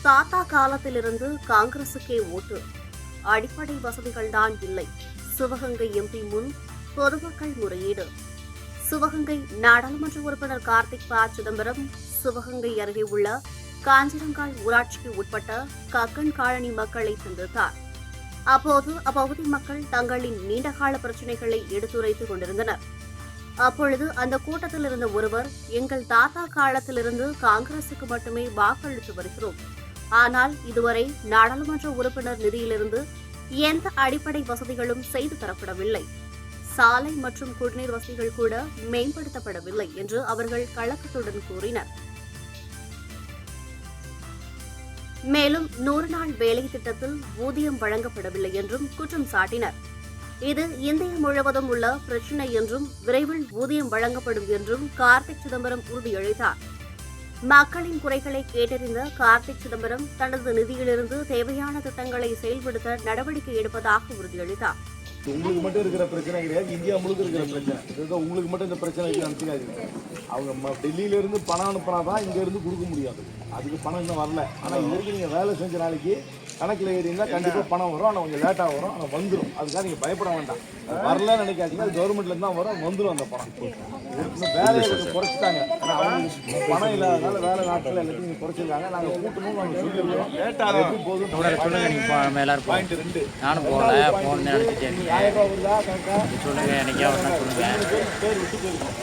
தாத்தா காலத்திலிருந்து காங்கிரசுக்கே ஓட்டு. அடிப்படை வசதிகள்தான் இல்லை. சிவகங்கை எம்பி முன் பொதுமக்கள் முறையீடு. சிவகங்கை நாடாளுமன்ற உறுப்பினர் கார்த்திக் ப. சிதம்பரம் சிவகங்கை அருகே உள்ள காஞ்சிரங்கால் ஊராட்சிக்கு உட்பட்ட கக்கன் காலனி மக்களை சந்தித்தார். அப்போது அப்பகுதி மக்கள் தங்களின் நீண்டகால பிரச்சினைகளை எடுத்துரைத்துக் கொண்டிருந்தனர். அப்பொழுது அந்த கூட்டத்தில் இருந்த ஒருவர், எங்கள் தாத்தா காலத்திலிருந்து காங்கிரசுக்கு மட்டுமே வாக்களித்து வருகிறோம். ஆனால் இதுவரை நாடாளுமன்ற உறுப்பினர் நிதியிலிருந்து எந்த அடிப்படை வசதிகளும் செய்து தரப்படவில்லை. சாலை மற்றும் குடிநீர் வசதிகள் கூட மேம்படுத்தப்படவில்லை என்று அவர்கள் கலக்கத்துடன் கூறினர். மேலும் 100 நாள் வேலை திட்டத்தில் ஊதியம் வழங்கப்படவில்லை என்றும் குற்றம் சாட்டினர். இது இந்தியா முழுவதும் உள்ள பிரச்சினை என்றும் விரைவில் ஊதியம் வழங்கப்படும் என்றும் கார்த்திக் சிதம்பரம் உறுதியளித்தார். மக்களின் குறைகளை கேட்டறிந்த கார்த்திக் சிதம்பரம் தனது நிதியிலிருந்து தேவையான திட்டங்களை செயல்படுத்த நடவடிக்கை எடுப்பதாக உறுதியளித்தார். உங்களுக்கு மட்டும் இருக்கிற பிரச்சனை கிடையாது, இந்தியா முழுக்க இருக்கிற பிரச்சனை. உங்களுக்கு மட்டும் இந்த பிரச்சனை நினைச்சுக்காதீங்க. அவங்க டெல்லியில இருந்து பணம் அனுப்புனாதான் இங்க இருந்து கொடுக்க முடியாது. அதுக்கு பணம் இன்னும் வரல. ஆனால் இது வரைக்கும் நீங்கள் வேலை செஞ்ச நாளைக்கு கணக்கில் ஏறிங்கன்னா கண்டிப்பாக பணம் வரும். ஆனால் கொஞ்சம் லேட்டாக வரும், ஆனால் வந்துடும். அதுக்காக நீங்கள் பயப்பட வேண்டாம். வரலன்னு நினைக்காதீங்க, அது கவர்மெண்ட்லேருந்து தான் வரும், வந்துடும் அந்த பணம். இன்னும் வேலையை கொஞ்சம் குறைச்சிட்டாங்க. ஆனால் அவங்களுக்கு பணம் இல்லாதனால வேலை நாட்கள் எல்லாத்தையும் நீங்கள் குறைச்சிருக்காங்க. நாங்கள் கூட்டணும், நாங்கள் சொல்லியிருக்கோம். எப்படி போதும் பாயிண்ட் 2 நானும் போகல போகணும்னு நினைச்சிட்டேன். 1000 ரூபா வருதா கணக்கா சொல்லுங்க, என்னைக்கா பேர் விட்டு போயிருக்கோம்.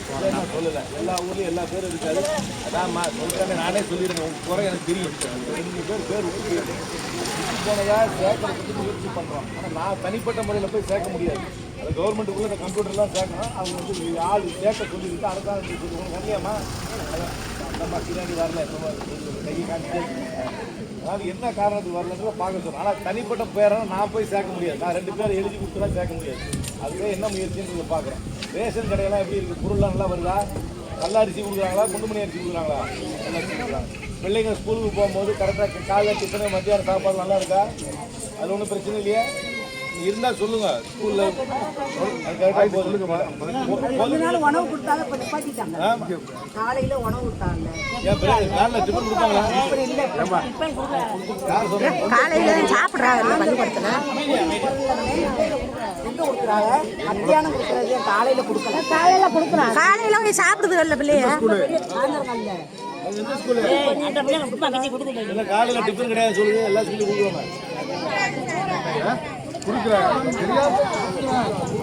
சொல்லலை, எல்லா ஊர்லேயும் எல்லா பேரும் இருக்காது. அதான் சொல்லிட்டாங்க, நானே சொல்லிடுறேன். உங்கள் குறை எனக்கு தெரியும். 2 பேர் விட்டு போயிருக்கோம். போனதாக சேர்க்கறதுக்கு முயற்சி பண்ணுறோம். ஆனால் நான் தனிப்பட்ட முறையில் போய் சேர்க்க முடியாது. அது கவர்மெண்ட்டுக்குள்ளே இந்த கம்ப்யூட்டர்லாம் சேர்க்கணும். அவங்க வந்து ஆள் சேர்க்க சொல்லிவிட்டு அரசாங்கம் சொல்லுவாங்க. கல்யாணமா அந்தம்மா பின்னாடி வரல, கையை காமிச்சு. அதாவது என்ன காரணத்துக்கு வரலன்றதை பார்க்க சொல்லணும். ஆனால் தனிப்பட்ட பேரை நான் போய் சேர்க்க முடியாது. நான் 2 பேர் எழுதி கொடுத்துலாம் சேர்க்க முடியாது. அதுவே என்ன முயற்சின்னு பார்க்குறேன். ரேஷன் கடையெல்லாம் எப்படி இருக்குது? பொருள்லாம் நல்லா வருதா? நல்ல அரிசி கொடுக்குறாங்களா? குண்டுமணி அரிசி கொடுக்குறாங்களா? நல்ல அரிசி கொடுக்குறாங்க. பிள்ளைங்க ஸ்கூலுக்கு போகும்போது கரெக்டாக காலைல டிஃபனு மத்தியானம் சாப்பாடு நல்லா இருக்கா? அது ஒன்றும் பிரச்சனை இல்லையா? இருந்தால் சொல்லுங்க. ஸ்கூலில் உணவு கொடுத்தாங்க, இப்போ நிப்பாட்டிட்டாங்க. காலையில் உணவு கொடுத்தாங்க, டிஃபன் கொடுத்தாங்களா? காலையில் சாப்பிட்றாங்க பள்ளிக்கூடத்தில் கொடுக்குறாங்க. மத்தியானம் கொடுக்குறது காலையில் கொடுக்கல. காலையில் கொடுக்குறாங்க. காலையில் அவங்க சாப்பிடுது இல்லை பிள்ளைய. காலையில டிஃபன் கிடையாது சொல்லுங்க. எல்லா ஸ்கூலும் கொடுக்குறாங்க.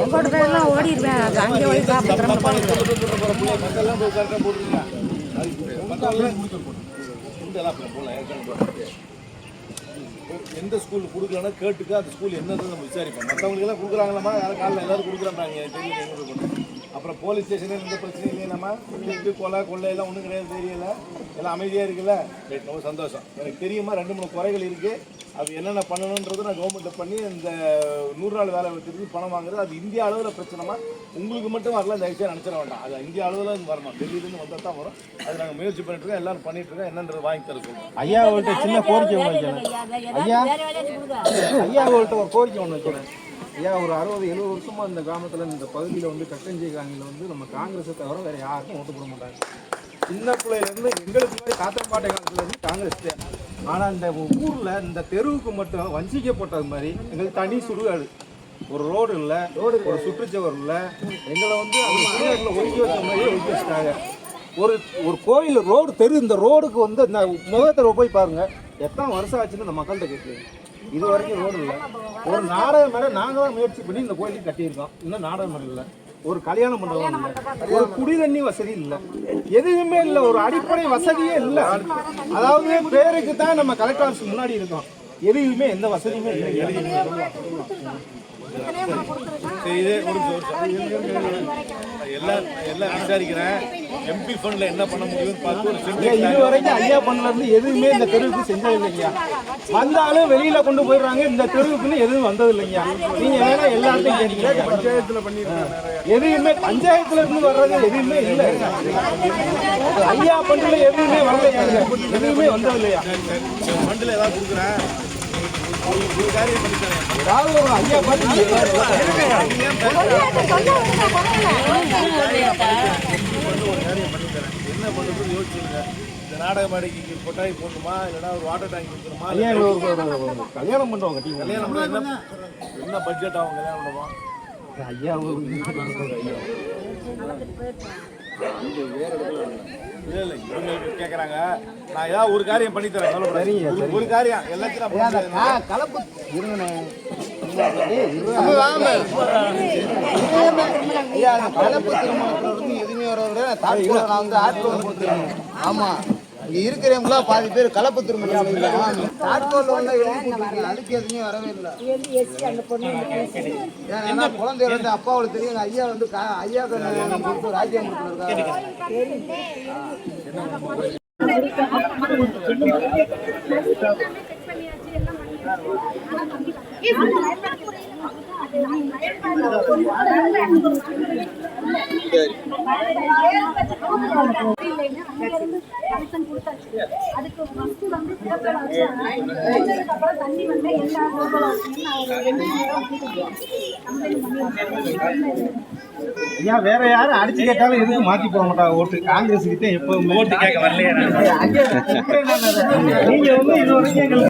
எங்கோட பேரெல்லாம் ஓடிடுவேன். அங்கே ஓடி சாப்பிட்றேன். எந்த ஸ்கூல் கொடுக்கலன்னா கேட்டுக்க, அந்த ஸ்கூல் என்னன்னு நம்ம விசாரிப்போம். மற்றவங்களுக்கு எல்லாம் கொடுக்குறாங்களாமா? யாரும் காலையில் எல்லாரும் கொடுக்குறாங்க தெரியல. அப்புறம் போலீஸ் ஸ்டேஷனில் எந்த பிரச்சனையும் இல்லையே. நம்ம கொள்ளை எல்லாம் ஒன்றும் கிடையாது, தெரியல. எல்லாம் அமைதியாக இருக்குல்ல. ரொம்ப சந்தோஷம். எனக்கு தெரியுமா 2-3 குறைகள் இருக்குது. அது என்னென்ன பண்ணணுன்றது நான் கவர்மெண்ட்டில் பண்ணி இந்த 100 நாள் வேலை திருப்பி பணம் வாங்குறது. அது இந்தியா அளவில் பிரச்சனைமா, உங்களுக்கு மட்டும் வரல, இந்த விஷயம் நினச்சிட வேண்டாம். அது இந்தியா அளவில் வரணும். டெல்லியிலேருந்து வந்தால் தான் வரும். அது நாங்கள் முயற்சி பண்ணிட்டுருக்கோம். எல்லாரும் பண்ணிட்டுருக்கோம். என்னன்றது வாங்கி தர சொல்லுவோம். ஐயா அவர்கிட்ட சின்ன கோரிக்கை ஒன்று வைக்கிறேன். ஐயா அவர்கிட்ட ஒரு கோரிக்கை ஒன்று வைக்கிறேன். ஐயா, ஒரு 60-70 வருஷமாக இந்த கிராமத்தில் இந்த பகுதியில் வந்து கட்டஞ்சி காணியில் வந்து நம்ம காங்கிரஸை தவிர வேறு யாருக்கும் ஓட்டு போட மாட்டாங்க. சின்ன பிள்ளையிலேருந்து எங்களுக்கு முன்னாடி தாத்தா பாட்டை காலத்துலேருந்து காங்கிரஸ் தான். ஆனால் இந்த ஊரில் இந்த தெருவுக்கு மட்டும் வஞ்சிக்கப்பட்டது மாதிரி எங்களுக்கு தனி சுடுகாடு. ஒரு ரோடு இல்லை, ஒரு சுற்றுச்சுவர் இல்லை. எங்களை வந்து அந்த சுடுகாட்டில் ஒதுக்கி வச்ச மாதிரியே ஒதுக்கி வச்சுட்டாங்க. ஒரு கோயில் ரோடு தெரு, இந்த ரோடுக்கு வந்து இந்த முகத்தில் போய் பாருங்கள், எத்தனை வருஷம் ஆச்சுன்னு இந்த மக்கள்கிட்ட கேட்குறேன். இது வரைக்கும் ரோடு இல்லை. ஒரு நாடக மேடை நாங்கள் தான் முயற்சி பண்ணி இந்த கோயிலுக்கு கட்டியிருக்கோம். இன்னும் நாடக மேடை இல்லை, ஒரு கல்யாணம் பண்ணுறவங்க இல்லை, ஒரு குடி தண்ணி வசதி இல்லை, எதுவுமே இல்லை, ஒரு அடிப்படை வசதியே இல்லை. அதாவது பேருக்கு தான் நம்ம கலெக்டர் ஆஃபீஸ் முன்னாடி இருக்கோம், எதுவுமே எந்த வசதியுமே இல்லை. எல்லாம் விசாரிக்கிறேன். எம்பி ஃபண்ட்ல என்ன பண்ண முடியும்னு பார்த்து இது வரைக்கும் ஐயா ஃபண்ட்ல இருந்து எதுவுமே இந்த தெருவுக்கு செஞ்சது இல்லைங்கய்யா. வந்தாலும் வெளியில கொண்டு போயிடுறாங்க. இந்த தெருவுக்குன்னு எதுவும் வந்தது இல்லைங்கய்யா. நீங்க வேணா எல்லாத்தையும் கேட்டீங்க. பஞ்சாயத்துல பண்ணிருக்காங்க. எதுவுமே பஞ்சாயத்துல இருந்து வர்றது எதுவுமே இல்லை. ஐயா ஃபண்ட்ல எதுவுமே வரல, எதுவுமே வந்தது இல்லையா. ஃபண்ட்ல ஏதாவது கொடுக்குறேன், ஏதாவது ஒரு ஐயா பார்த்து என்ன பண்றது யோசிச்சுங்க. நாடக மேடைக்கு கொட்டாய் போடணுமா இல்லைன்னா ஒரு வாட்டர் டேங்க் வைக்கணுமா ஐயா ஒரு கல்யாணம் பண்ணுறோம் கட்டி கல்யாணம் பண்ண என்ன பட்ஜெட் ஆகும் கல்யாணம் பண்ணுமா ஐயா இல்லை இவங்க கேட்குறாங்க நான் ஏதாவது ஒரு காரியம் பண்ணி தரேன் சரிங்க, சொல்லப்படுறேன் ஒரு காரியம் எல்லாத்தையும் நான் கலப்பு இருங்கண்ணே ஐயா கலப்பு திருமணத்தில் வந்து எதுவுமே வர தாட்கோல நான் வந்து ஆட்கோல் கொடுத்துருவேன் ஆமாம் இங்கே இருக்கிறவங்களா பாதி பேர் கலப்பு திருமணம் தாட்கோல் ஒன்று எழுதி போட்டுருக்கீங்க அதுக்கு எதுவுமே வரவே இல்லை ஏன்னா குழந்தை வந்து அப்பாவுக்கு தெரியும் ஐயா வந்து ஐயா கொடுத்து ராஜ்யம் கொடுத்துருக்காங்க ஐயா வேற யாரும் அடிச்சு கேட்டாலும் எதுக்கு மாத்தி போட மாட்டாங்க ஓட்டு காங்கிரஸ் கிட்ட எப்பவுமே ஓட்டு கேட்க வரலையா நீங்க வந்து இது வரைக்கும்